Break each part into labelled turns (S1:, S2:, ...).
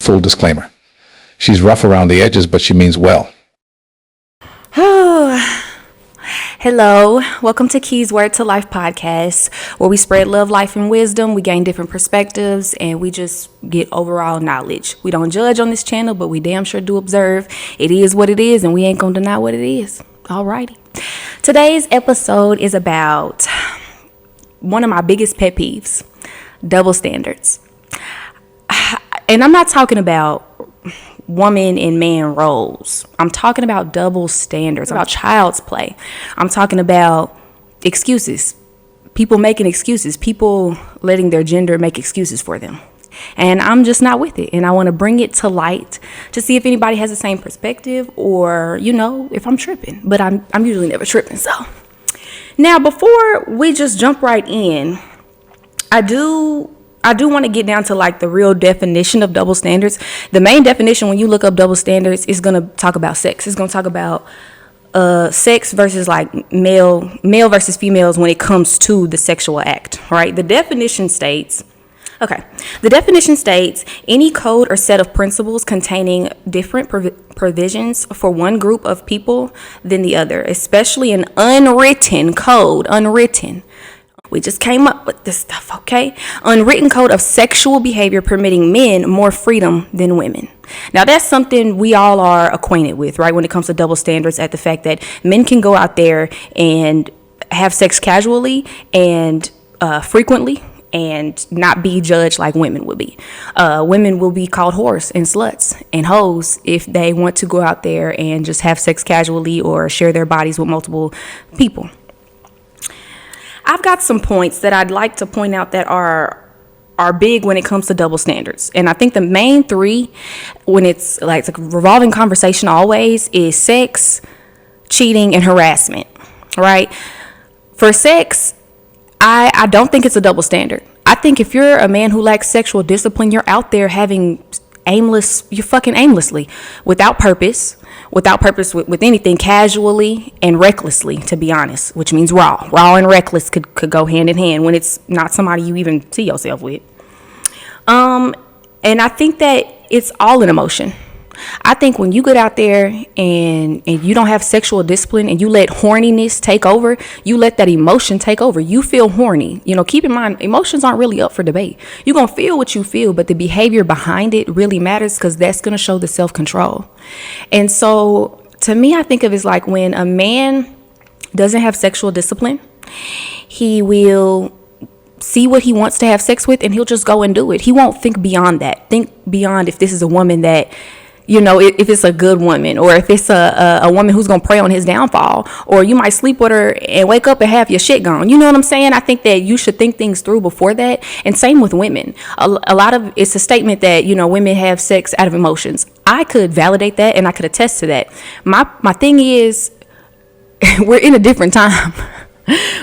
S1: full disclaimer. She's rough around the edges, but she means well.
S2: Hello, welcome to Key's Word to Life podcast, where we spread love, life, and wisdom. We gain different perspectives, and we just get overall knowledge. We don't judge on this channel, but we damn sure do observe. It is what it is, and we ain't gonna deny what it is. Alrighty. Today's episode is about one of my biggest pet peeves, double standards. And I'm not talking about woman and man roles. I'm talking about double standards, about child's play. I'm talking about excuses. People making excuses. People letting their gender make excuses for them. And I'm just not with it. And I want to bring it to light to see if anybody has the same perspective or, if I'm tripping. But I'm usually never tripping. So now, before we just jump right in, I do want to get down to like the real definition of double standards. The main definition when you look up double standards is going to talk about sex. It's going to talk about sex versus like male versus females when it comes to the sexual act, right? The definition states any code or set of principles containing different provisions for one group of people than the other, especially an unwritten code, We just came up with this stuff, okay? Unwritten code of sexual behavior permitting men more freedom than women. Now, that's something we all are acquainted with, right? When it comes to double standards, at the fact that men can go out there and have sex casually and frequently and not be judged like women would be. Women will be called whores and sluts and hoes if they want to go out there and just have sex casually or share their bodies with multiple people. I've got some points that I'd like to point out that are big when it comes to double standards. And I think the main three, when it's a revolving conversation always, is sex, cheating, and harassment, right? For sex, I don't think it's a double standard. I think if you're a man who lacks sexual discipline, you're out there you're fucking aimlessly, without purpose with anything, casually and recklessly, to be honest, which means raw and reckless could go hand in hand when it's not somebody you even see yourself with. And I think that it's all an emotion. I think when you get out there and you don't have sexual discipline and you let horniness take over, you let that emotion take over. You feel horny. Keep in mind, emotions aren't really up for debate. You're going to feel what you feel, but the behavior behind it really matters because that's going to show the self-control. And so to me, I think of it as like when a man doesn't have sexual discipline, he will see what he wants to have sex with and he'll just go and do it. He won't think beyond that. Think beyond if this is a woman that, if it's a good woman, or if it's a woman who's going to prey on his downfall, or you might sleep with her and wake up and have your shit gone. You know what I'm saying? I think that you should think things through before that. And same with women. A lot of it's a statement that, women have sex out of emotions. I could validate that and I could attest to that. My thing is, we're in a different time.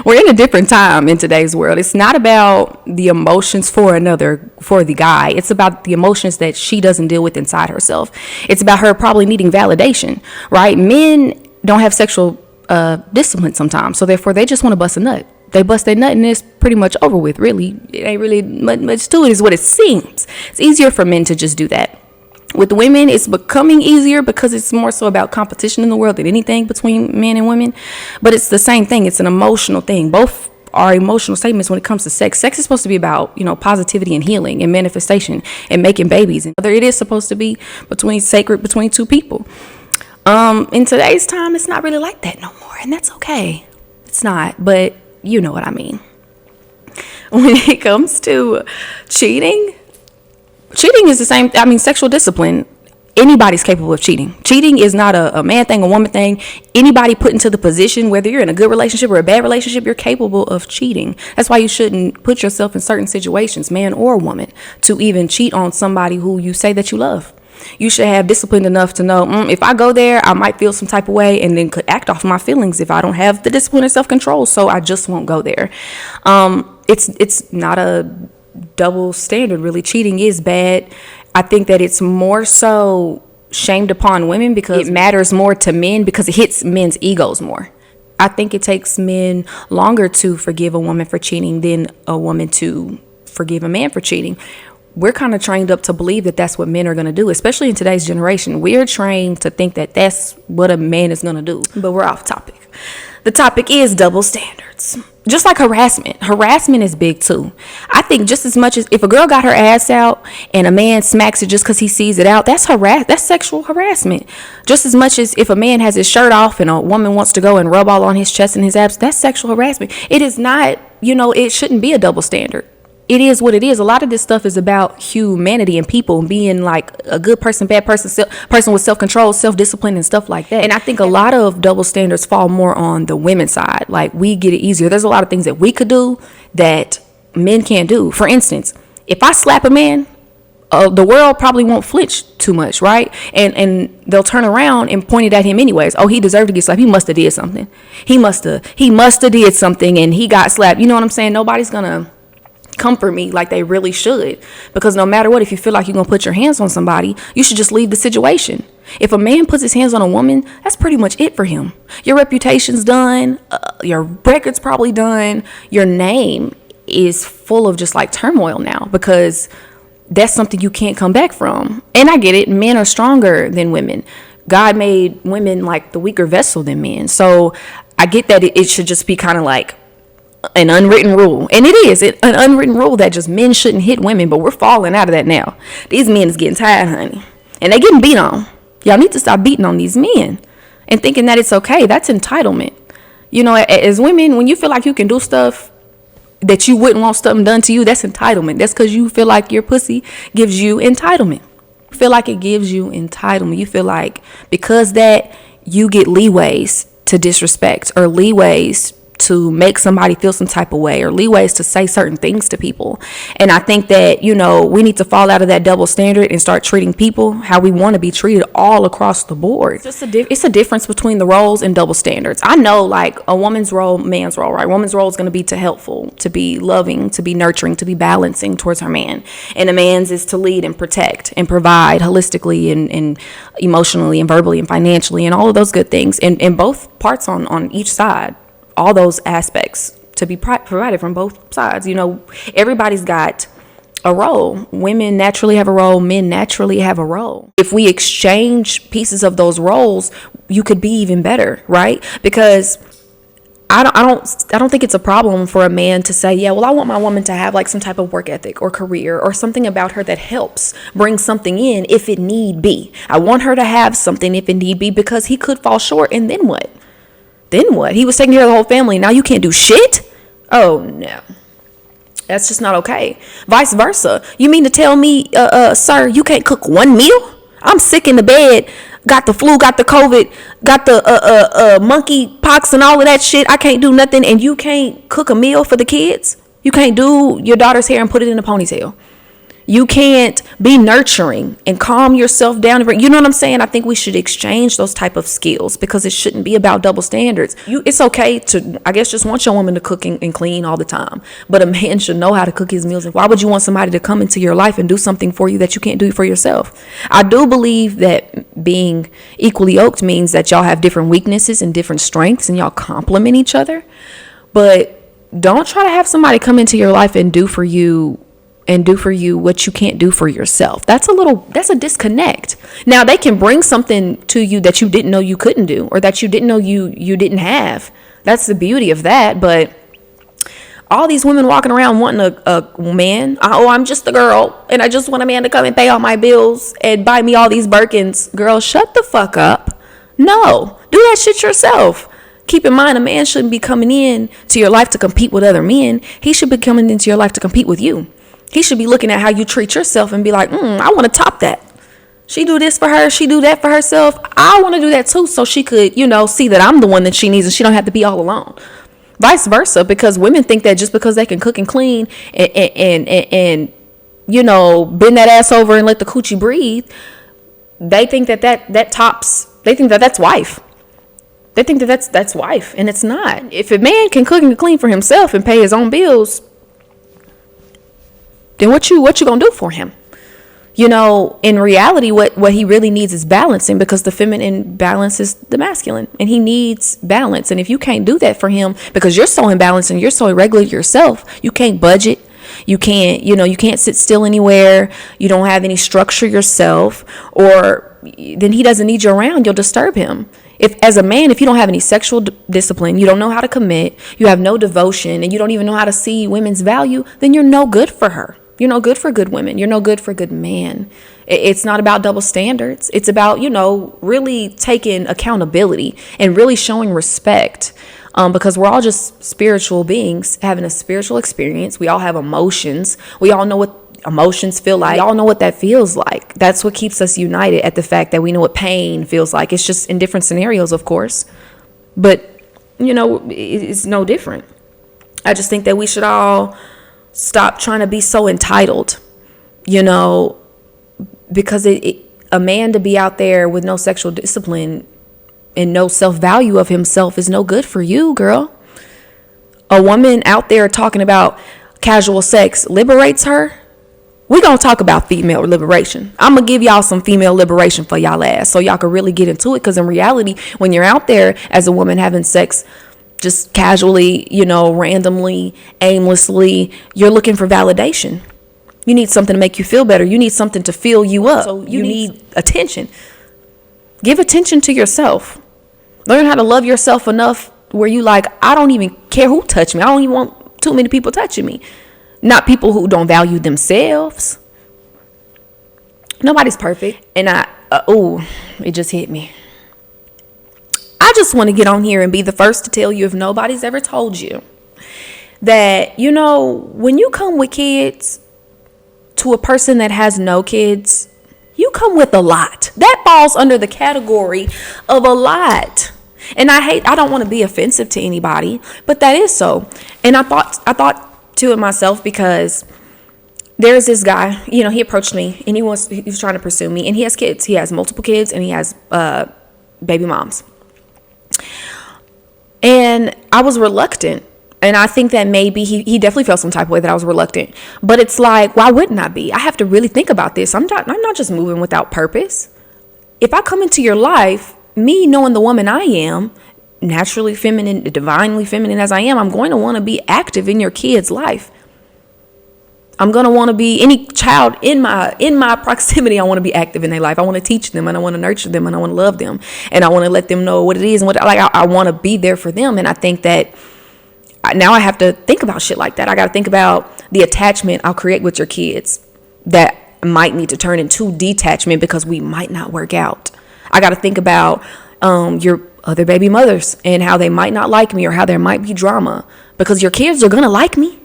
S2: We're in a different time in today's world. It's not about the emotions for the guy. It's about the emotions that she doesn't deal with inside herself. It's about her probably needing validation, right? Men don't have sexual discipline sometimes, so therefore they just want to bust a nut. They bust their nut and it's pretty much over with, really. It ain't really much to it, is what it seems. It's easier for men to just do that. With women, it's becoming easier because it's more so about competition in the world than anything between men and women. But it's the same thing. It's an emotional thing. Both are emotional statements when it comes to sex. Sex is supposed to be about, positivity and healing and manifestation and making babies. And it is supposed to be sacred between two people. In today's time, it's not really like that no more. And that's okay. It's not. But you know what I mean. When it comes to cheating is the same. Sexual discipline, anybody's capable of cheating. Cheating is not a man thing, a woman thing. Anybody put into the position, whether you're in a good relationship or a bad relationship, you're capable of cheating. That's why you shouldn't put yourself in certain situations, man or woman, to even cheat on somebody who you say that you love. You should have discipline enough to know, if I go there, I might feel some type of way and then could act off my feelings if I don't have the discipline and self-control. So I just won't go there. It's not a double standard, really. Cheating is bad. I think that it's more so shamed upon women because it matters more to men because it hits men's egos more. I think it takes men longer to forgive a woman for cheating than a woman to forgive a man for cheating. we're kind of trained up to believe that that's what men are going to do, especially in today's generation. We're trained to think that that's what a man is going to do. But we're off topic. The topic is double standards. Just like harassment. Harassment is big too. I think just as much as if a girl got her ass out and a man smacks it just because he sees it out, that's sexual harassment. Just as much as if a man has his shirt off and a woman wants to go and rub all on his chest and his abs, that's sexual harassment. It is not, it shouldn't be a double standard. It is what it is. A lot of this stuff is about humanity and people and being like a good person, bad person, person with self-control, self-discipline and stuff like that. And I think a lot of double standards fall more on the women's side. Like, we get it easier. There's a lot of things that we could do that men can't do. For instance, if I slap a man, the world probably won't flinch too much, right? And they'll turn around and point it at him anyways. Oh, he deserved to get slapped. He must have did something. He must have did something and he got slapped. You know what I'm saying? Nobody's gonna comfort me like they really should, because no matter what, if you feel like you're gonna put your hands on somebody, you should just leave the situation. If a man puts his hands on a woman, that's pretty much it for him. Your reputation's done, your record's probably done, your name is full of just like turmoil now, because that's something you can't come back from. And I get it, men are stronger than women. God made women like the weaker vessel than men, so I get that it should just be kind of like an unwritten rule. And it is an unwritten rule that just men shouldn't hit women, but we're falling out of that now. These men is getting tired, honey, and they getting beat on. Y'all need to stop beating on these men and thinking that it's okay. That's entitlement. As women, when you feel like you can do stuff that you wouldn't want something done to you, that's entitlement. That's because you feel like your pussy gives you entitlement. You feel like it gives you entitlement. You feel like because that you get leeways to disrespect, or leeways to make somebody feel some type of way, or leeways to say certain things to people. And I think that, we need to fall out of that double standard and start treating people how we want to be treated all across the board. It's a difference between the roles and double standards. I know, like, a woman's role, man's role, right? Woman's role is going to be to helpful, to be loving, to be nurturing, to be balancing towards her man. And a man's is to lead and protect and provide holistically and emotionally and verbally and financially and all of those good things. And both parts on each side. All those aspects to be provided from both sides. Everybody's got a role. Women naturally have a role. Men naturally have a role. If we exchange pieces of those roles, you could be even better, right? Because I don't think it's a problem for a man to say, yeah, well, I want my woman to have like some type of work ethic or career or something about her that helps bring something in if it need be. I want her to have something if it need be, because he could fall short, and then what? He was taking care of the whole family. Now you can't do shit? Oh, no. That's just not okay. Vice versa. You mean to tell me, sir, you can't cook one meal? I'm sick in the bed, got the flu, got the COVID, got the monkey pox and all of that shit. I can't do nothing, and you can't cook a meal for the kids? You can't do your daughter's hair and put it in a ponytail? You can't be nurturing and calm yourself down. You know what I'm saying? I think we should exchange those type of skills, because it shouldn't be about double standards. It's okay to, I guess, just want your woman to cook and clean all the time. But a man should know how to cook his meals. And why would you want somebody to come into your life and do something for you that you can't do for yourself? I do believe that being equally yoked means that y'all have different weaknesses and different strengths, and y'all complement each other. But don't try to have somebody come into your life and do for you what you can't do for yourself. That's a disconnect. Now, they can bring something to you that you didn't know you couldn't do, or that you didn't know you didn't have. That's the beauty of that. But all these women walking around wanting a man, I'm just a girl and I just want a man to come and pay all my bills and buy me all these Birkins. Girl, shut the fuck up. No, do that shit yourself. Keep in mind, a man shouldn't be coming in to your life to compete with other men. He should be coming into your life to compete with you. He should be looking at how you treat yourself and be like, I want to top that. She do this for her. She do that for herself. I want to do that too, so she could, see that I'm the one that she needs and she don't have to be all alone. Vice versa, because women think that just because they can cook and clean and bend that ass over and let the coochie breathe, they think that tops. They think that that's wife. They think that that's wife, and it's not. If a man can cook and clean for himself and pay his own bills, then what you gonna do for him? In reality, what he really needs is balancing, because the feminine balances the masculine, and he needs balance. And if you can't do that for him because you're so imbalanced and you're so irregular yourself, you can't budget, You can't sit still anywhere. You don't have any structure yourself, or then he doesn't need you around. You'll disturb him. If as a man, if you don't have any sexual discipline, you don't know how to commit, you have no devotion, and you don't even know how to see women's value, then you're no good for her. You're no good for good women. You're no good for good man. It's not about double standards. It's about, really taking accountability and really showing respect. Because we're all just spiritual beings having a spiritual experience. We all have emotions. We all know what emotions feel like. We all know what that feels like. That's what keeps us united, at the fact that we know what pain feels like. It's just in different scenarios, of course. But, it's no different. I just think that we should all stop trying to be so entitled, because a man to be out there with no sexual discipline and no self-value of himself is no good for you, girl. A woman out there talking about casual sex liberates her. We're going to talk about female liberation. I'm going to give y'all some female liberation for y'all ass so y'all can really get into it. Because in reality, when you're out there as a woman having sex just casually, randomly, aimlessly, you're looking for validation. You need something to make you feel better. You need something to fill you up. So you need attention. Give attention to yourself. Learn how to love yourself enough where you like, I don't even care who touch me. I don't even want too many people touching me. Not people who don't value themselves. Nobody's perfect. And it just hit me. I just want to get on here and be the first to tell you, if nobody's ever told you, that, when you come with kids to a person that has no kids, you come with a lot. That falls under the category of a lot. And I don't want to be offensive to anybody, but that is so. And I thought to it myself, because there's this guy, he approached me and he was trying to pursue me, and he has kids. He has multiple kids, and he has baby moms. And I was reluctant. And I think that maybe he definitely felt some type of way that I was reluctant. But it's like, why wouldn't I be? I have to really think about this. I'm not just moving without purpose. If I come into your life, me knowing the woman I am, naturally feminine, divinely feminine as I am, I'm going to want to be active in your kid's life. I'm going to want to be any child in my proximity. I want to be active in their life. I want to teach them, and I want to nurture them, and I want to love them, and I want to let them know what it is, and I want to be there for them. And I think that now I have to think about shit like that. I got to think about the attachment I'll create with your kids that might need to turn into detachment because we might not work out. I got to think about your other baby mothers and how they might not like me, or how there might be drama, because your kids are going to like me.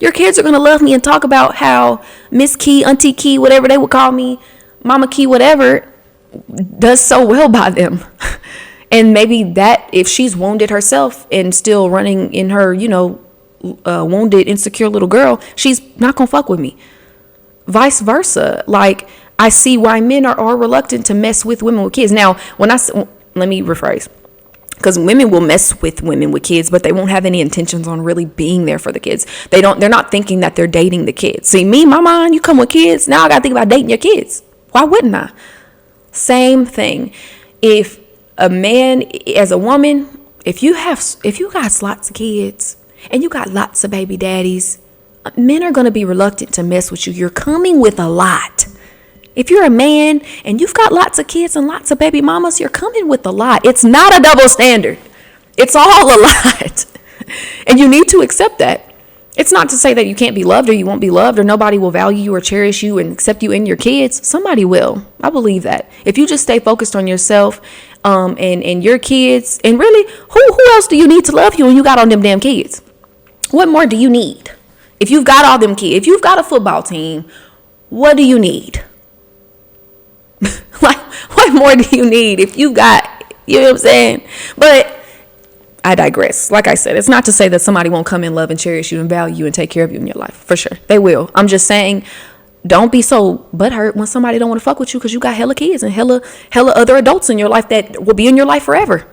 S2: Your kids are going to love me and talk about how Miss Key, Auntie Key, whatever they would call me, Mama Key, whatever, does so well by them. And maybe that, if she's wounded herself and still running in her, wounded, insecure little girl, she's not going to fuck with me. Vice versa. Like, I see why men are reluctant to mess with women with kids. Now, let me rephrase. Because women will mess with women with kids, but they won't have any intentions on really being there for the kids. They're not thinking that they're dating the kids. See, me, my mind, you come with kids, now I got to think about dating your kids. Why wouldn't I? Same thing. If a man, as a woman, if you got lots of kids and you got lots of baby daddies, men are going to be reluctant to mess with you. You're coming with a lot. If you're a man and you've got lots of kids and lots of baby mamas, you're coming with a lot. It's not a double standard. It's all a lot. And you need to accept that. It's not to say that you can't be loved or you won't be loved or nobody will value you or cherish you and accept you and your kids. Somebody will. I believe that. If you just stay focused on yourself and your kids, and really, who else do you need to love you when you got all them damn kids? What more do you need? If you've got all them kids, if you've got a football team, what do you need? What more do you need if you got, you know what I'm saying? But I digress. Like I said, it's not to say that somebody won't come and love and cherish you and value you and take care of you in your life. For sure. They will. I'm just saying, don't be so butthurt when somebody don't want to fuck with you because you got hella kids and hella other adults in your life that will be in your life forever.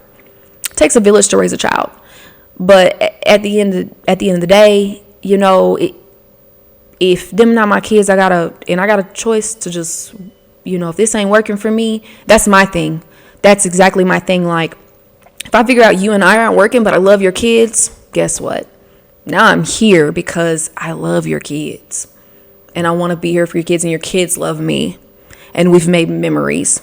S2: It takes a village to raise a child. But at the end of the day, if them not my kids, I got a choice to just, if this ain't working for me, that's my thing. That's exactly my thing. Like, if I figure out you and I aren't working, but I love your kids, guess what? Now I'm here because I love your kids. And I want to be here for your kids, and your kids love me. And we've made memories.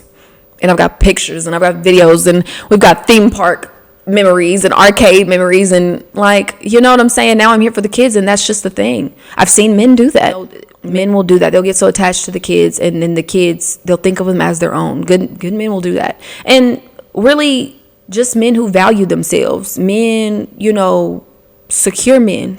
S2: And I've got pictures, and I've got videos, and we've got theme park memories and arcade memories, and like, you know what I'm saying? Now I'm here for the kids, and that's just the thing. I've seen men do that. Men will do that. They'll get so attached to the kids, and then the kids, they'll think of them as their own. Good men will do that. And really, just men who value themselves. Men, you know, secure men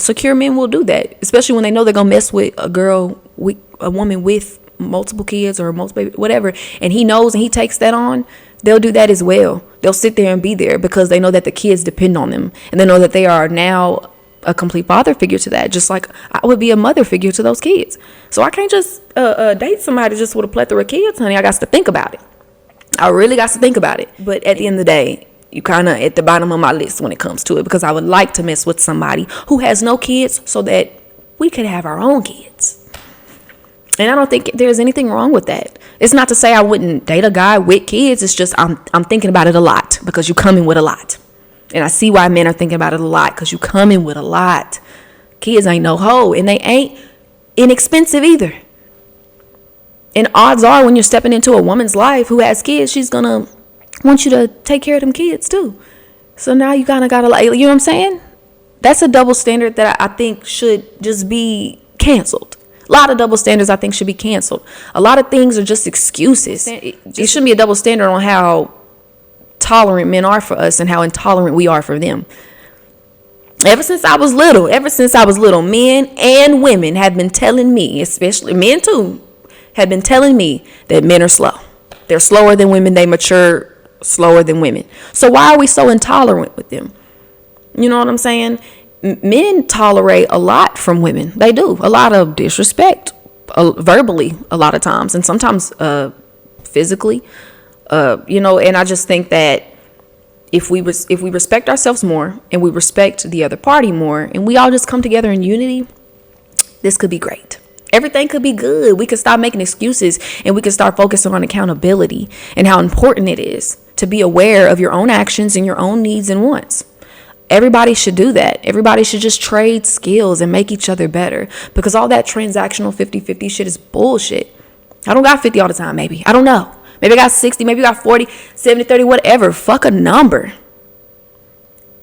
S2: will do that, especially when they know they're gonna mess with a woman with multiple kids or multiple baby, whatever, and he knows and he takes that on. They'll do that as well. They'll sit there and be there because they know that the kids depend on them, and they know that they are now a complete father figure to that, just like I would be a mother figure to those kids. So I can't just date somebody just with a plethora of kids, honey. I got to think about it. I really got to think about it. But at the end of the day, you kind of at the bottom of my list when it comes to it, because I would like to mess with somebody who has no kids so that we could have our own kids. And I don't think there's anything wrong with that. It's not to say I wouldn't date a guy with kids. It's just I'm thinking about it a lot because you come in with a lot. And I see why men are thinking about it a lot, because you come in with a lot. Kids ain't no hoe, and they ain't inexpensive either. And odds are when you're stepping into a woman's life who has kids, she's going to want you to take care of them kids too. So now you kind of got to, like, you know what I'm saying? That's a double standard that I think should just be canceled. A lot of double standards I think should be canceled. A lot of things are just excuses. It shouldn't be a double standard on how tolerant men are for us and how intolerant we are for them. Ever since I was little, men and women have been telling me, especially men too, have been telling me that men are slow. They're slower than women. They mature slower than women. So why are we so intolerant with them? You know what I'm saying? Men tolerate a lot from women. They do. A lot of disrespect, verbally a lot of times, and sometimes physically. You know, and I just think that if we respect ourselves more and we respect the other party more, and we all just come together in unity, this could be great. Everything could be good. We could stop making excuses, and we could start focusing on accountability and how important it is to be aware of your own actions and your own needs and wants. Everybody should do that. Everybody should just trade skills and make each other better, because all that transactional 50-50 shit is bullshit. I don't got 50 all the time, maybe. I don't know. Maybe I got 60, maybe I got 40, 70-30, whatever. Fuck a number.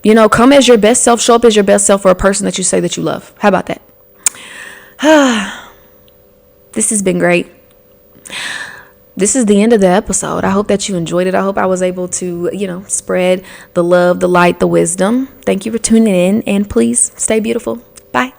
S2: You know, come as your best self, show up as your best self for a person that you say that you love. How about that? This has been great. This is the end of the episode. I hope that you enjoyed it. I hope I was able to, you know, spread the love, the light, the wisdom. Thank you for tuning in, and please stay beautiful. Bye.